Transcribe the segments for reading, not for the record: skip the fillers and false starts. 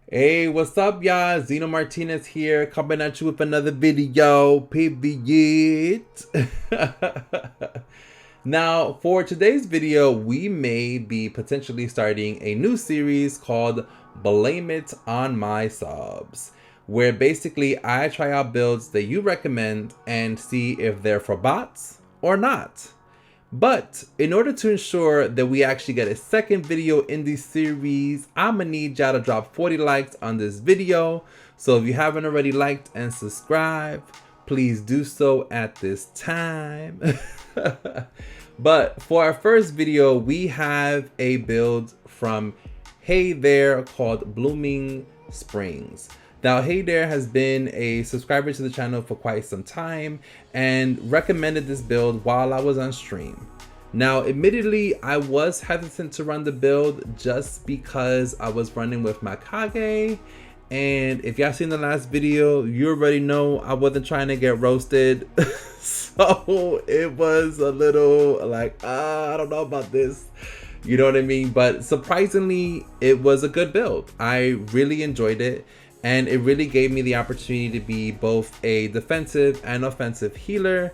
Hey, what's up, y'all? Xeno Martinez here, coming at you with another video. Period. Now, for today's video, we may be potentially starting a new series called Blame It on My Subs, where basically I try out builds that you recommend and see if they're for bots or not. But in order to ensure that we actually get a second video in this series, I'm gonna need y'all to drop 40 likes on this video. So if you haven't already liked and subscribed, please do so at this time. But for our first video, we have a build from Hey There called Blooming Springs. Now, Hey There has been a subscriber to the channel for quite some time and recommended this build while I was on stream. Now, admittedly, I was hesitant to run the build just because I was running with my Kage. And if y'all seen the last video, you already know I wasn't trying to get roasted. So it was a little like, I don't know about this. You know what I mean? But surprisingly, it was a good build. I really enjoyed it. And it really gave me the opportunity to be both a defensive and offensive healer.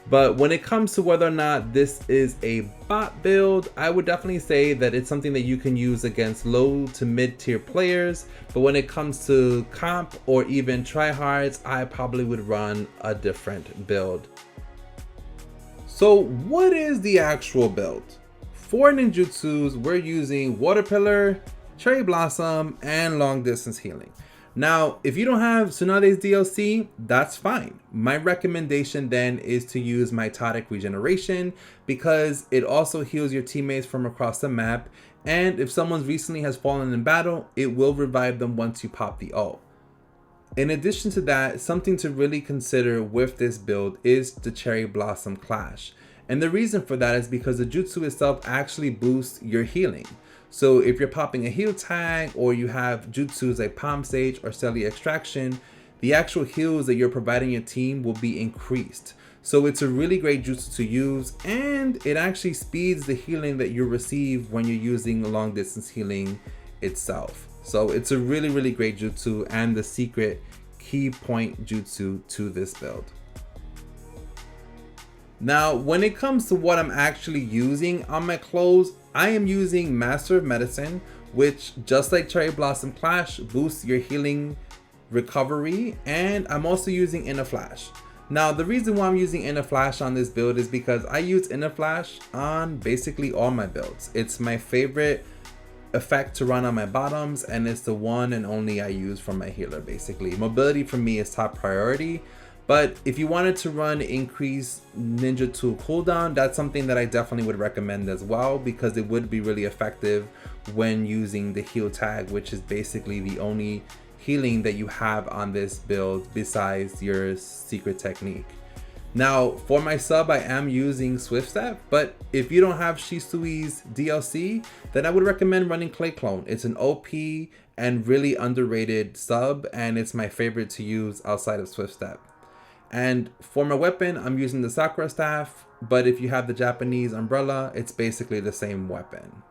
But when it comes to whether or not this is a bot build, I would definitely say that it's something that you can use against low to mid tier players. But when it comes to comp or even tryhards, I probably would run a different build. So what is the actual build? For ninjutsus, we're using Water Pillar, Cherry Blossom, and Long Distance Healing. Now, if you don't have Tsunade's DLC, that's fine. My recommendation then is to use Mitotic Regeneration because it also heals your teammates from across the map. And if someone recently has fallen in battle, it will revive them once you pop the ult. In addition to that, something to really consider with this build is the Cherry Blossom Clash. And the reason for that is because the jutsu itself actually boosts your healing. So if you're popping a heal tag or you have jutsus like Palm Sage or Celly Extraction, the actual heals that you're providing your team will be increased. So it's a really great jutsu to use, and it actually speeds the healing that you receive when you're using long distance healing itself. So it's a really, really great jutsu and the secret key point jutsu to this build. Now, when it comes to what I'm actually using on my clothes, I am using Master of Medicine, which just like Cherry Blossom Clash boosts your healing recovery, and I'm also using Inner Flash. Now, the reason why I'm using Inner Flash on this build is because I use Inner Flash on basically all my builds. It's my favorite effect to run on my bottoms, and it's the one and only I use for my healer basically. Mobility for me is top priority. But if you wanted to run increased Ninja Tool cooldown, that's something that I definitely would recommend as well, because it would be really effective when using the heal tag, which is basically the only healing that you have on this build besides your secret technique. Now, for my sub, I am using Swift Step, but if you don't have Shisui's DLC, then I would recommend running Clay Clone. It's an OP and really underrated sub, and it's my favorite to use outside of Swift Step. And for my weapon, I'm using the Sakura Staff, but if you have the Japanese umbrella, it's basically the same weapon.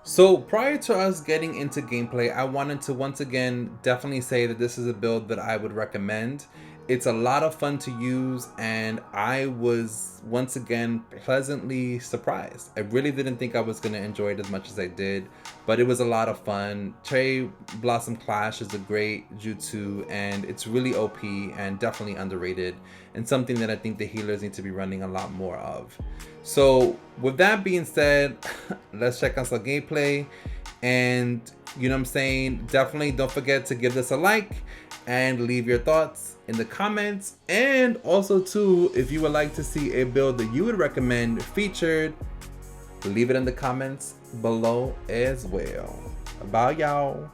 So prior to us getting into gameplay, I wanted to once again definitely say that this is a build that I would recommend. It's a lot of fun to use, and I was once again pleasantly surprised. I really didn't think I was going to enjoy it as much as I did, but it was a lot of fun. Cherry Blossom Clash is a great jutsu, and it's really OP and definitely underrated, and something that I think the healers need to be running a lot more of. So with that being said, let's check out some gameplay. And you know what I'm saying, definitely don't forget to give this a like and leave your thoughts in the comments. And also too, if you would like to see a build that you would recommend featured, leave it in the comments below as well. Bye y'all.